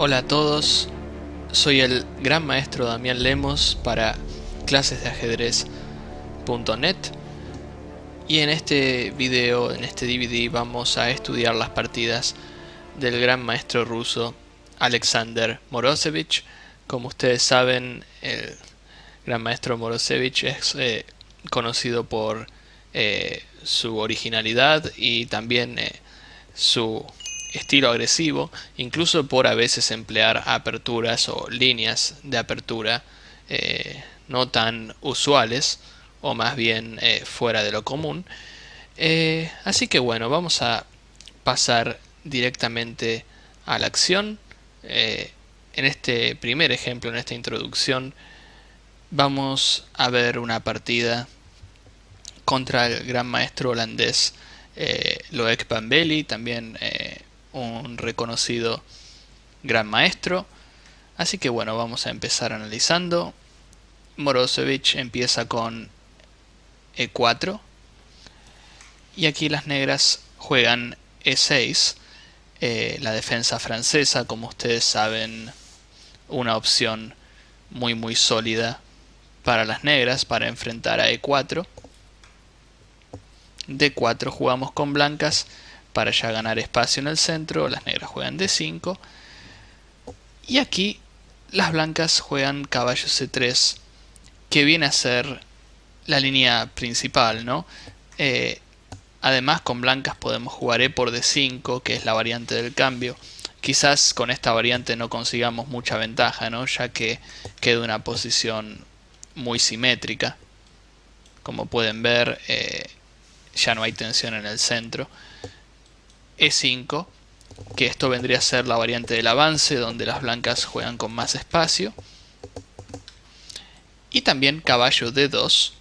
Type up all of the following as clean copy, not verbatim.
Hola a todos, soy el gran maestro Damián Lemos para clasesdeajedrez.net y en este video, en este DVD, vamos a estudiar las partidas del gran maestro ruso Alexander Morozevich. Como ustedes saben, el gran maestro Morozevich es conocido por su originalidad y también su estilo agresivo, incluso por a veces emplear aperturas o líneas de apertura no tan usuales o más bien fuera de lo común. Así que bueno, vamos a pasar directamente a la acción. En este primer ejemplo, en esta introducción, vamos a ver una partida contra el gran maestro holandés Loek van Belly, también un reconocido gran maestro. Así que bueno, vamos a empezar analizando. Morozevich empieza con E4 y aquí las negras juegan E6, la defensa francesa, como ustedes saben, una opción muy sólida para las negras para enfrentar a E4. D4 jugamos con blancas para ya ganar espacio en el centro. Las negras juegan D5 y aquí las blancas juegan caballo C3, que viene a ser la línea principal, ¿no? Además, con blancas podemos jugar E por D5, que es la variante del cambio. Quizás con esta variante no consigamos mucha ventaja, ¿no? Ya que queda una posición muy simétrica. Como pueden ver, ya no hay tensión en el centro. E5, que esto vendría a ser la variante del avance, donde las blancas juegan con más espacio. Y también caballo D2,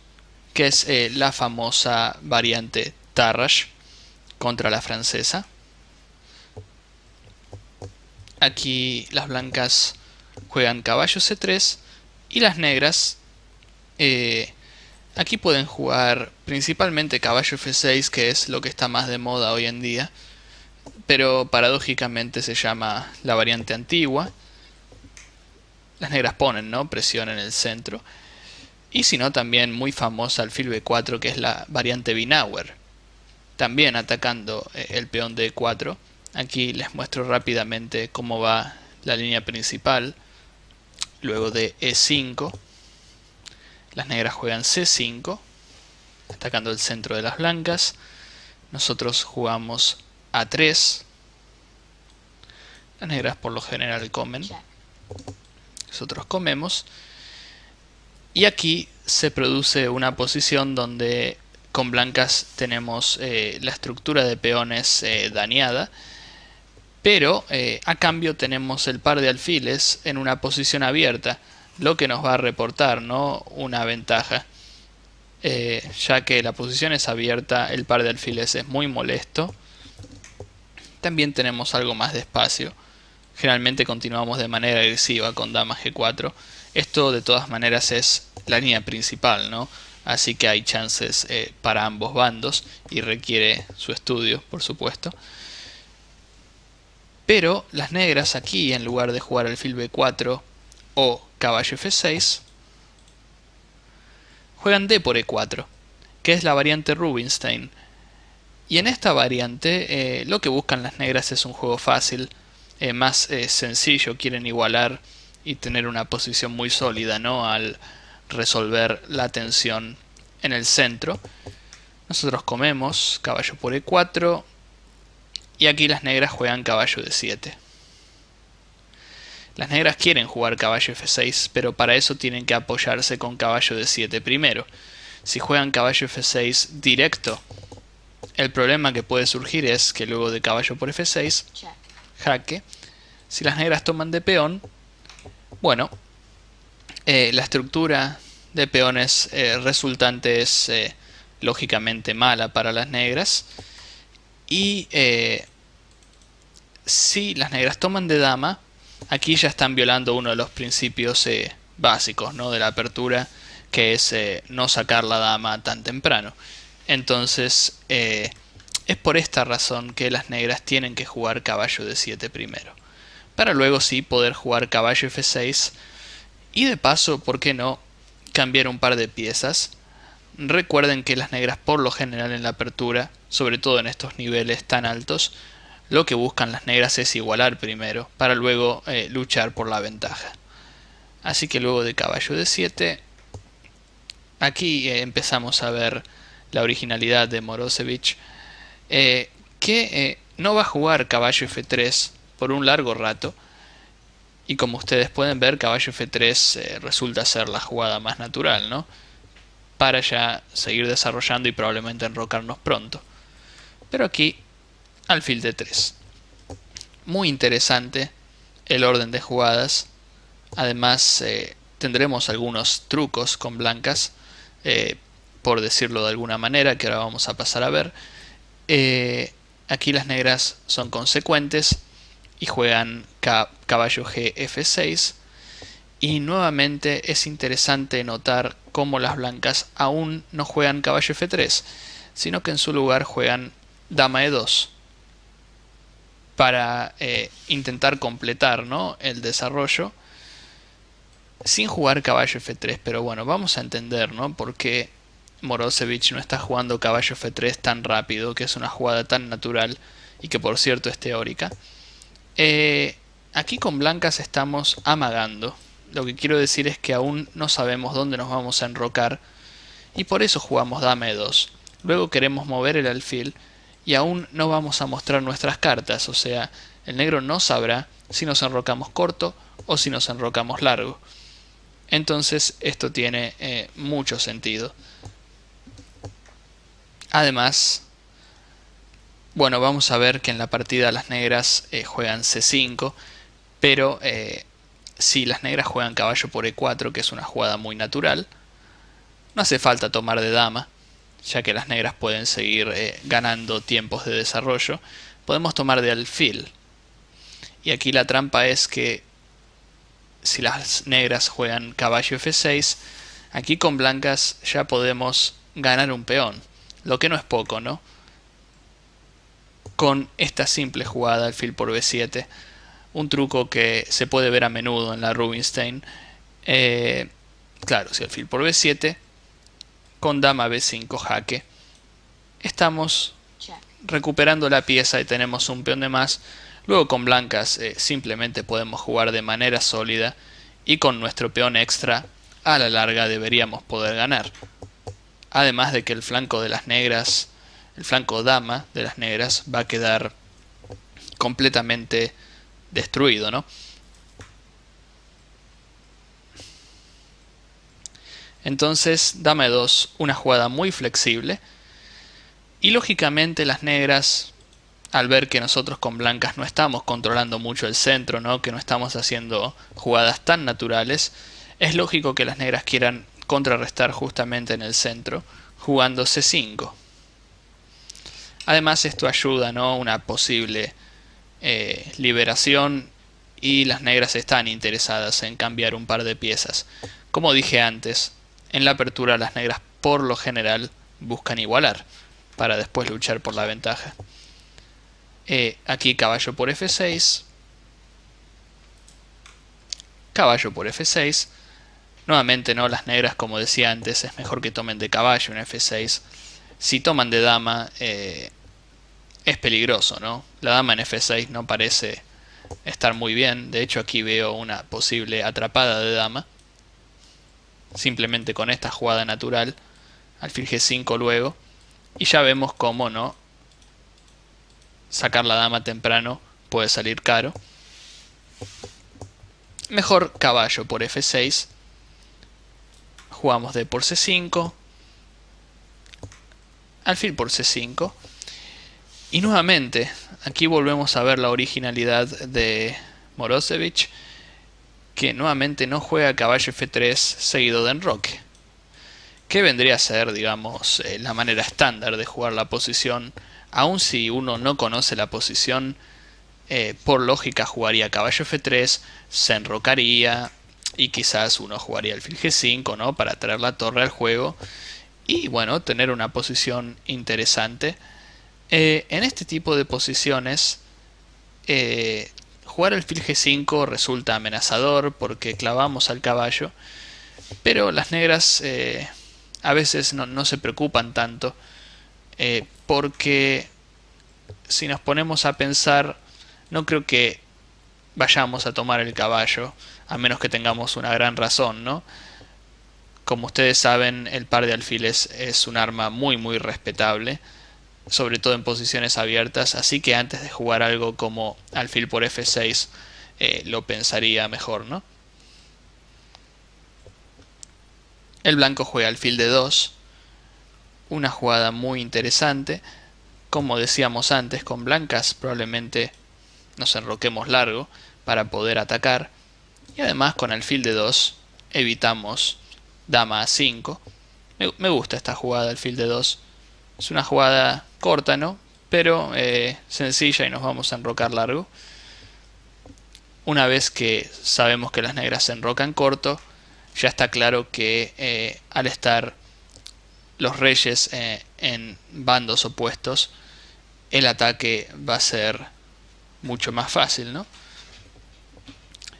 que es la famosa variante Tarrasch contra la francesa. Aquí las blancas juegan caballo C3 y las negras aquí pueden jugar principalmente caballo F6, que es lo que está más de moda hoy en día, pero paradójicamente se llama la variante antigua. Las negras ponen, ¿no?, presión en el centro. Y si no, también muy famosa alfil B4, que es la variante Binauer, también atacando el peón de E4. Aquí les muestro rápidamente cómo va la línea principal. Luego de E5, las negras juegan C5, atacando el centro de las blancas. Nosotros jugamos A3. Las negras por lo general comen. Nosotros comemos. Y aquí se produce una posición donde con blancas tenemos la estructura de peones dañada, pero a cambio tenemos el par de alfiles en una posición abierta, lo que nos va a reportar, ¿no?, una ventaja. Ya que la posición es abierta, el par de alfiles es muy molesto. También tenemos algo más de espacio. Generalmente continuamos de manera agresiva con dama G4. Esto de todas maneras es la línea principal, ¿no? Así que hay chances para ambos bandos y requiere su estudio, por supuesto. Pero las negras aquí, en lugar de jugar alfil B4 o caballo F6, juegan D por E4, que es la variante Rubinstein. Y en esta variante lo que buscan las negras es un juego fácil, más sencillo. Quieren igualar y tener una posición muy sólida, ¿no?, al resolver la tensión en el centro. Nosotros comemos caballo por E4 y aquí las negras juegan caballo D7. Las negras quieren jugar caballo F6, pero para eso tienen que apoyarse con caballo D7 primero. Si juegan caballo F6 directo, el problema que puede surgir es que luego de caballo por F6, jaque. Si las negras toman de peón, bueno, la estructura de peones resultante es lógicamente mala para las negras. Y si las negras toman de dama, aquí ya están violando uno de los principios básicos, ¿no?, de la apertura, que es no sacar la dama tan temprano. Entonces es por esta razón que las negras tienen que jugar caballo D7 primero. para luego sí poder jugar caballo F6 y de paso, ¿por qué no?, cambiar un par de piezas. Recuerden que las negras por lo general en la apertura, sobre todo en estos niveles tan altos, lo que buscan las negras es igualar primero, para luego luchar por la ventaja. Así que luego de caballo D7, aquí empezamos a ver la originalidad de Morozevich, que no va a jugar caballo F3 por un largo rato, y como ustedes pueden ver, caballo F3 resulta ser la jugada más natural, ¿no?, para ya seguir desarrollando y probablemente enrocarnos pronto. Pero aquí, alfil D3. Muy interesante el orden de jugadas. Además, tendremos algunos trucos con blancas, por decirlo de alguna manera, que ahora vamos a pasar a ver. Aquí las negras son consecuentes y juegan caballo G F6. Y nuevamente es interesante notar cómo las blancas aún no juegan caballo F3, sino que en su lugar juegan dama E2 para intentar completar, ¿no?, el desarrollo sin jugar caballo F3. Pero bueno, vamos a entender, ¿no?, por qué Morozevich no está jugando caballo F3 tan rápido, que es una jugada tan natural y que por cierto es teórica. Aquí con blancas estamos amagando. Lo que quiero decir es que aún no sabemos dónde nos vamos a enrocar y por eso jugamos dama E2. Luego queremos mover el alfil y aún no vamos a mostrar nuestras cartas, o sea, el negro no sabrá si nos enrocamos corto o si nos enrocamos largo. Entonces esto tiene mucho sentido. Además, bueno, vamos a ver que en la partida las negras juegan C5, pero si las negras juegan caballo por E4, que es una jugada muy natural, no hace falta tomar de dama, ya que las negras pueden seguir ganando tiempos de desarrollo. Podemos tomar de alfil. Y aquí la trampa es que si las negras juegan caballo F6, aquí con blancas ya podemos ganar un peón, lo que no es poco, ¿no?, con esta simple jugada alfil por B7. Un truco que se puede ver a menudo en la Rubinstein. Claro, si alfil por B7, con dama B5 jaque, estamos recuperando la pieza y tenemos un peón de más. Luego con blancas simplemente podemos jugar de manera sólida y con nuestro peón extra a la larga deberíamos poder ganar. Además de que el flanco de las negras, el flanco dama de las negras, va a quedar completamente destruido, ¿no? Entonces, dama E2, una jugada muy flexible. Y lógicamente las negras, al ver que nosotros con blancas no estamos controlando mucho el centro, ¿no?, que no estamos haciendo jugadas tan naturales, es lógico que las negras quieran contrarrestar justamente en el centro, jugando C5. Además esto ayuda, ¿no?, una posible liberación, y las negras están interesadas en cambiar un par de piezas. Como dije antes, en la apertura las negras por lo general buscan igualar para después luchar por la ventaja. Aquí caballo por F6, caballo por F6. Nuevamente, ¿no?, las negras, como decía antes, es mejor que tomen de caballo en F6. Si toman de dama es peligroso, ¿no? La dama en F6 no parece estar muy bien. De hecho, aquí veo una posible atrapada de dama, simplemente con esta jugada natural, alfil G5 luego, y ya vemos cómo, ¿no?, sacar la dama temprano puede salir caro. Mejor caballo por F6, jugamos D por C5, alfil por C5, y nuevamente aquí volvemos a ver la originalidad de Morozevich, que nuevamente no juega caballo F3 seguido de enroque, que vendría a ser, digamos, la manera estándar de jugar la posición. Aun si uno no conoce la posición, por lógica jugaría caballo F3, se enrocaría y quizás uno jugaría alfil G5, ¿no?, para traer la torre al juego y bueno, tener una posición interesante. En este tipo de posiciones jugar alfil G5 resulta amenazador porque clavamos al caballo, pero las negras a veces no se preocupan tanto, porque si nos ponemos a pensar, no creo que vayamos a tomar el caballo, a menos que tengamos una gran razón, ¿no? Como ustedes saben, el par de alfiles es un arma muy respetable, sobre todo en posiciones abiertas, así que antes de jugar algo como alfil por F6 lo pensaría mejor, ¿no? El blanco juega alfil D2, una jugada muy interesante. Como decíamos antes, con blancas probablemente nos enroquemos largo para poder atacar, y además con alfil D2 evitamos dama A5. Me gusta esta jugada alfil D2. Es una jugada corta, ¿no? Pero sencilla, y nos vamos a enrocar largo. Una vez que sabemos que las negras se enrocan corto, ya está claro que al estar los reyes en bandos opuestos, el ataque va a ser mucho más fácil, ¿no?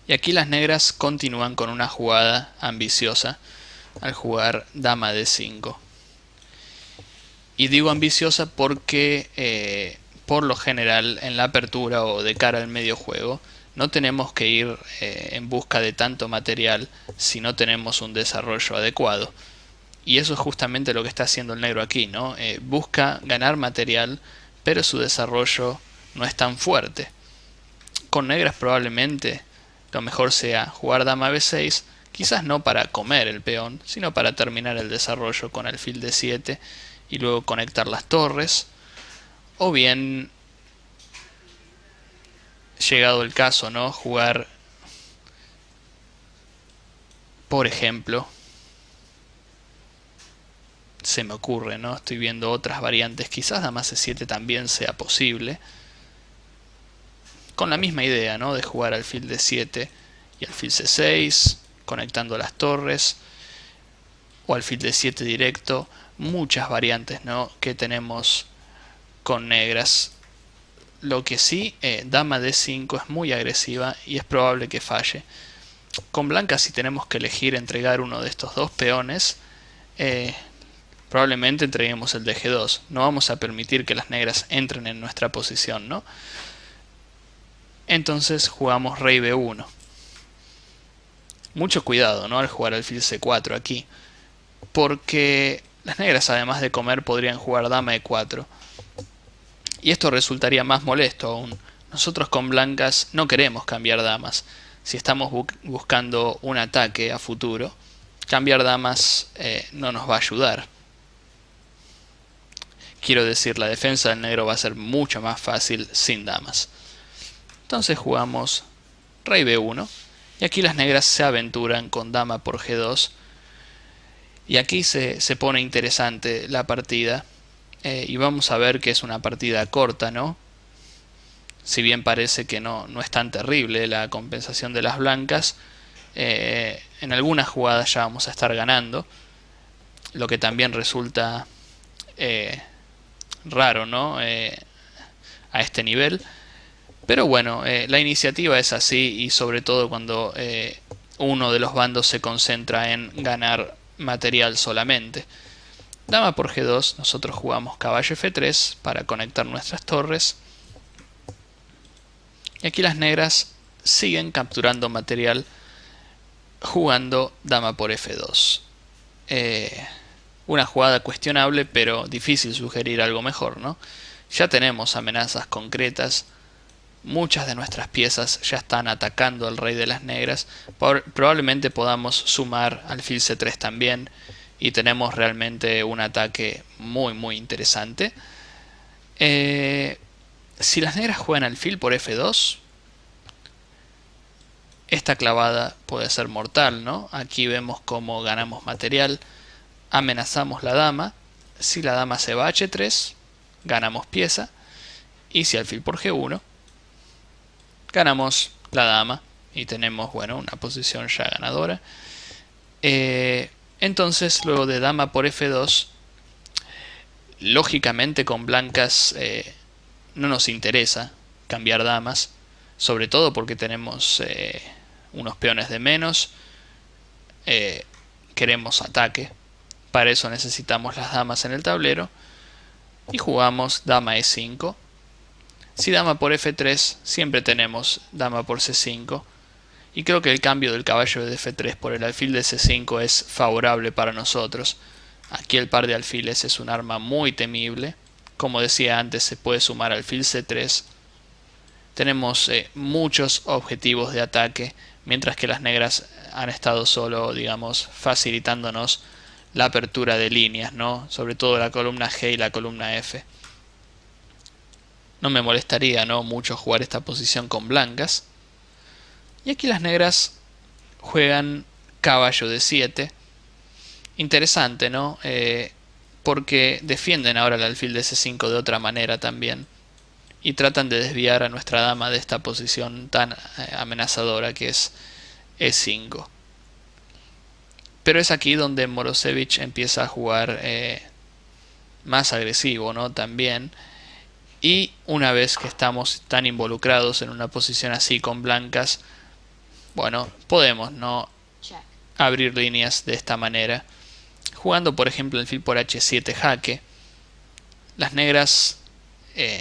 Y aquí las negras continúan con una jugada ambiciosa al jugar dama D5. Y digo ambiciosa porque por lo general en la apertura o de cara al medio juego no tenemos que ir en busca de tanto material si no tenemos un desarrollo adecuado. Y eso es justamente lo que está haciendo el negro aquí, ¿no? Busca ganar material, pero su desarrollo no es tan fuerte. Con negras probablemente lo mejor sea jugar dama B6, quizás no para comer el peón, sino para terminar el desarrollo con alfil D7 y luego conectar las torres. O bien, llegado el caso, ¿no? Jugar, por ejemplo, se me ocurre, ¿no? Estoy viendo otras variantes, quizás dama C7 también sea posible, con la misma idea, ¿no? De jugar alfil D7 y alfil C6, conectando las torres, o alfil D7 directo. Muchas variantes, ¿no? Que tenemos con negras. Lo que sí, dama D5 es muy agresiva y es probable que falle. Con blancas, si tenemos que elegir entregar uno de estos dos peones, probablemente entreguemos el de G2. No vamos a permitir que las negras entren en nuestra posición, ¿no? Entonces jugamos rey B1. Mucho cuidado, ¿no? Al jugar alfil C4 aquí, porque las negras, además de comer, podrían jugar dama E4. Y esto resultaría más molesto aún. Nosotros con blancas no queremos cambiar damas. Si estamos buscando un ataque a futuro, cambiar damas no nos va a ayudar. Quiero decir, la defensa del negro va a ser mucho más fácil sin damas. Entonces jugamos rey B1. Y aquí las negras se aventuran con dama por G2. Y aquí se pone interesante la partida. Y vamos a ver que es una partida corta, ¿no? Si bien parece que no es tan terrible la compensación de las blancas, en algunas jugadas ya vamos a estar ganando, lo que también resulta raro, ¿no? A este nivel. Pero bueno, la iniciativa es así, y sobre todo cuando uno de los bandos se concentra en ganar material solamente. Dama por G2, nosotros jugamos caballo F3 para conectar nuestras torres. Y aquí las negras siguen capturando material jugando dama por F2. Una jugada cuestionable, pero difícil sugerir algo mejor, ¿no? Ya tenemos amenazas concretas. Muchas de nuestras piezas ya están atacando al rey de las negras. Probablemente podamos sumar alfil C3 también. Y tenemos realmente un ataque muy interesante. Si las negras juegan alfil por F2, esta clavada puede ser mortal, ¿no? Aquí vemos cómo ganamos material. Amenazamos la dama. Si la dama se va a H3, ganamos pieza. Y si alfil por G1, ganamos la dama. Y tenemos, bueno, una posición ya ganadora. Entonces, luego de dama por F2, lógicamente con blancas no nos interesa cambiar damas, sobre todo porque tenemos unos peones de menos. Queremos ataque, para eso necesitamos las damas en el tablero, y jugamos dama e5. Si dama por f3, siempre tenemos dama por c5, y creo que el cambio del caballo de f3 por el alfil de c5 es favorable para nosotros. Aquí el par de alfiles es un arma muy temible. Como decía antes, se puede sumar alfil c3. Tenemos muchos objetivos de ataque, mientras que las negras han estado solo, digamos, facilitándonos la apertura de líneas, ¿no? Sobre todo la columna G y la columna F. No me molestaría, ¿no?, mucho jugar esta posición con blancas. Y aquí las negras juegan caballo de 7. Interesante, ¿no? Porque defienden ahora el alfil de c5 de otra manera también. Y tratan de desviar a nuestra dama de esta posición tan amenazadora que es e5. Pero es aquí donde Morozevich empieza a jugar más agresivo, ¿no? También. Y una vez que estamos tan involucrados en una posición así con blancas, bueno, podemos, ¿no?, abrir líneas de esta manera. Jugando, por ejemplo, el alfil por h7 jaque. Las negras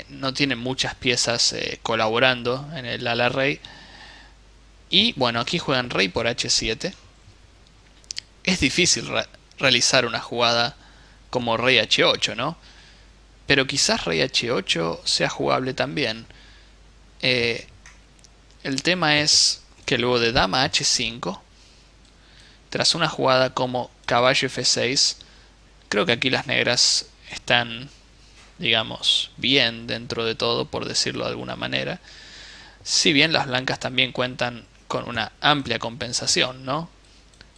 no tienen muchas piezas colaborando en el ala rey. Y bueno, aquí juegan rey por h7. Es difícil realizar una jugada como rey h8, ¿no? Pero quizás rey h8 sea jugable también. El tema es que luego de dama h5, tras una jugada como caballo f6, creo que aquí las negras están, digamos, bien dentro de todo, por decirlo de alguna manera. Si bien las blancas también cuentan con una amplia compensación, ¿no?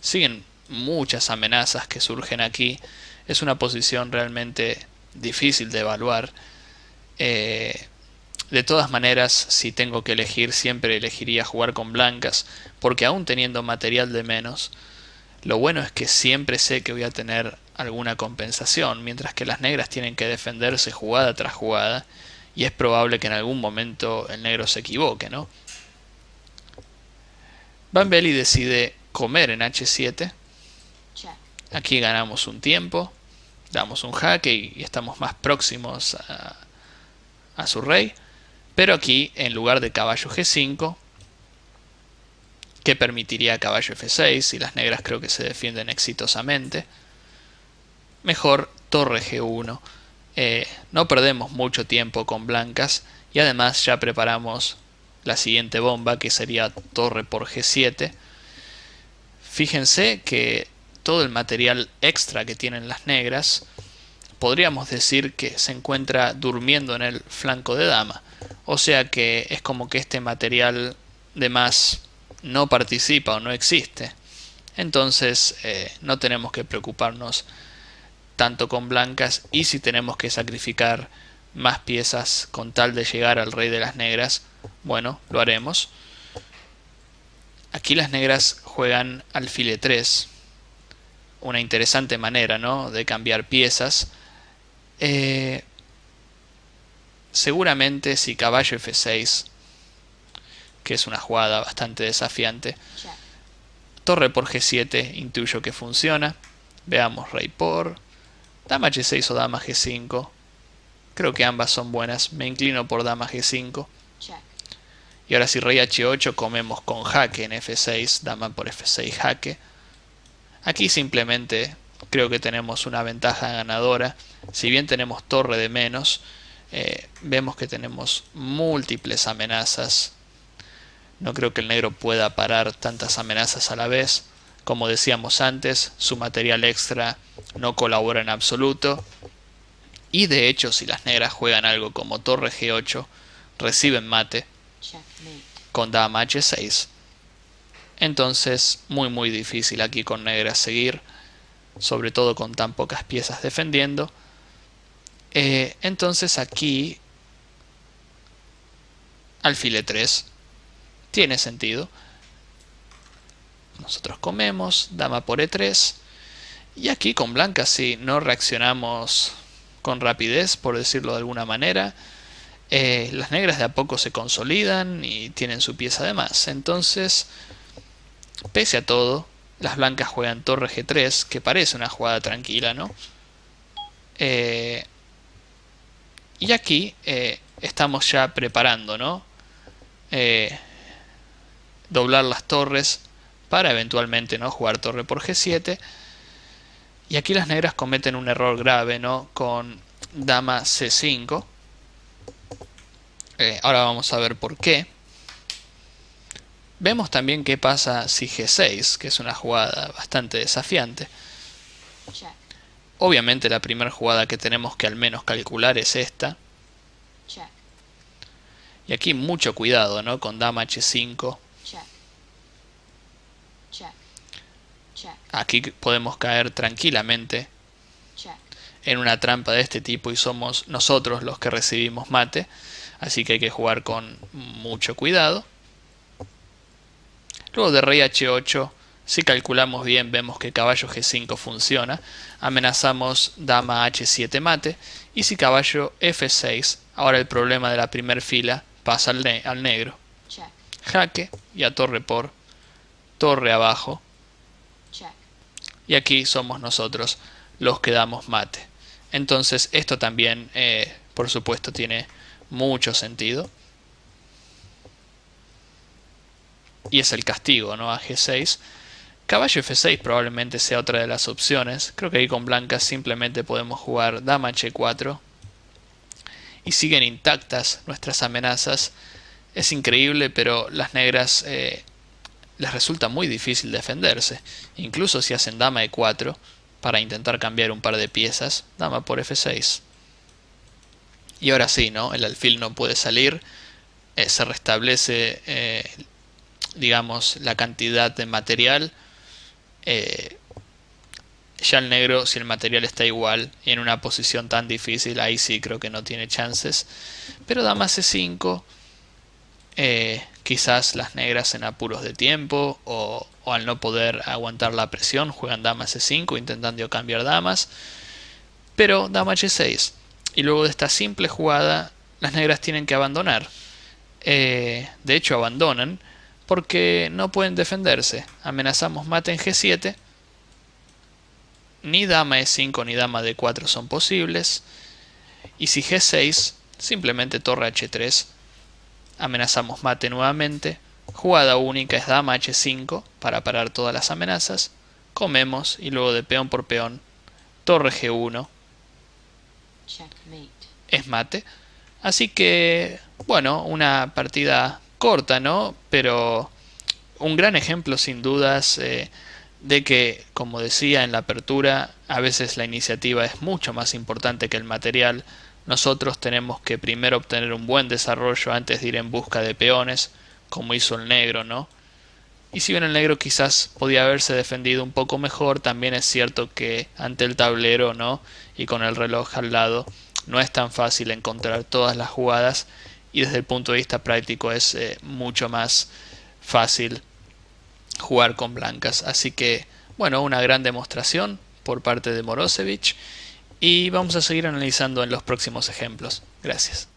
Siguen muchas amenazas que surgen aquí. Es una posición realmente difícil de evaluar. De todas maneras, si tengo que elegir, siempre elegiría jugar con blancas, porque aún teniendo material de menos, lo bueno es que siempre sé que voy a tener alguna compensación, mientras que las negras tienen que defenderse jugada tras jugada, y es probable que en algún momento el negro se equivoque, ¿no? Van Belli decide comer en h7. Aquí ganamos un tiempo, damos un jaque y estamos más próximos a su rey. Pero aquí, en lugar de caballo g5, que permitiría caballo f6, y las negras creo que se defienden exitosamente, mejor torre g1. No perdemos mucho tiempo con blancas, y además ya preparamos la siguiente bomba, que sería torre por g7. Fíjense que todo el material extra que tienen las negras, podríamos decir que se encuentra durmiendo en el flanco de dama. O sea que es como que este material de más no participa o no existe. Entonces no tenemos que preocuparnos tanto con blancas, y si tenemos que sacrificar más piezas con tal de llegar al rey de las negras, bueno, lo haremos. Aquí las negras juegan alfil e3, una interesante manera, ¿no?, de cambiar piezas. Seguramente si caballo f6, que es una jugada bastante desafiante, torre por g7 intuyo que funciona. Veamos rey por dama h6 o dama g5. Creo que ambas son buenas. Me inclino por dama g5. Y ahora si rey h8, comemos con jaque en f6, dama por f6 jaque. Aquí simplemente creo que tenemos una ventaja ganadora. Si bien tenemos torre de menos, vemos que tenemos múltiples amenazas. No creo que el negro pueda parar tantas amenazas a la vez. Como decíamos antes, su material extra no colabora en absoluto. Y de hecho, si las negras juegan algo como torre g8, reciben mate con dama h6. Entonces, muy difícil aquí con negras seguir, sobre todo con tan pocas piezas defendiendo. Entonces aquí alfil e3 tiene sentido. Nosotros comemos, dama por e3, y aquí con blancas, si no reaccionamos con rapidez, por decirlo de alguna manera, las negras de a poco se consolidan y tienen su pieza de más. Entonces, pese a todo, las blancas juegan torre G3, que parece una jugada tranquila, ¿no? Y aquí estamos ya preparando, ¿no? Doblar las torres para eventualmente, ¿no?, jugar torre por G7. Y aquí las negras cometen un error grave, ¿no?, con dama C5. Ahora vamos a ver por qué. Vemos también qué pasa si G6, que es una jugada bastante desafiante. Check. Obviamente la primera jugada que tenemos que al menos calcular es esta. Check. Y aquí mucho cuidado, ¿no?, con dama H5. Check. Check. Check. Aquí podemos caer tranquilamente Check. en una trampa de este tipo y somos nosotros los que recibimos mate. Así que hay que jugar con mucho cuidado. Luego de rey H8, si calculamos bien, vemos que caballo G5 funciona. Amenazamos dama H7 mate. Y si caballo F6, ahora el problema de la primera fila pasa al negro. Check. Jaque y a torre por torre abajo. Check. Y aquí somos nosotros los que damos mate. Entonces esto también, por supuesto, tiene mucho sentido. Y es el castigo, ¿no?, a G6. Caballo F6 probablemente sea otra de las opciones. Creo que ahí con blancas simplemente podemos jugar dama H4. Y siguen intactas nuestras amenazas. Es increíble, pero las negras les resulta muy difícil defenderse. Incluso si hacen dama E4 para intentar cambiar un par de piezas. Dama por F6. Y ahora sí, ¿no?, el alfil no puede salir. Se restablece, digamos, la cantidad de material. Ya el negro, si el material está igual y en una posición tan difícil, ahí sí creo que no tiene chances. Pero dama C5, quizás las negras en apuros de tiempo o al no poder aguantar la presión juegan dama C5 intentando cambiar damas. Pero dama H6. Y luego de esta simple jugada, las negras tienen que abandonar. De hecho abandonan porque no pueden defenderse. Amenazamos mate en G7. Ni dama E5 ni dama D4 son posibles. Y si G6, simplemente torre H3. Amenazamos mate nuevamente. Jugada única es dama H5 para parar todas las amenazas. Comemos y luego de peón por peón, torre G1. Checkmate. Es mate. Así que, bueno, una partida corta, ¿no? Pero un gran ejemplo sin dudas de que, como decía en la apertura, a veces la iniciativa es mucho más importante que el material. Nosotros tenemos que primero obtener un buen desarrollo antes de ir en busca de peones, como hizo el negro, ¿no? Y si bien el negro quizás podía haberse defendido un poco mejor, también es cierto que ante el tablero, ¿no?, y con el reloj al lado, no es tan fácil encontrar todas las jugadas y desde el punto de vista práctico es mucho más fácil jugar con blancas. Así que, bueno, una gran demostración por parte de Morozevich y vamos a seguir analizando en los próximos ejemplos. Gracias.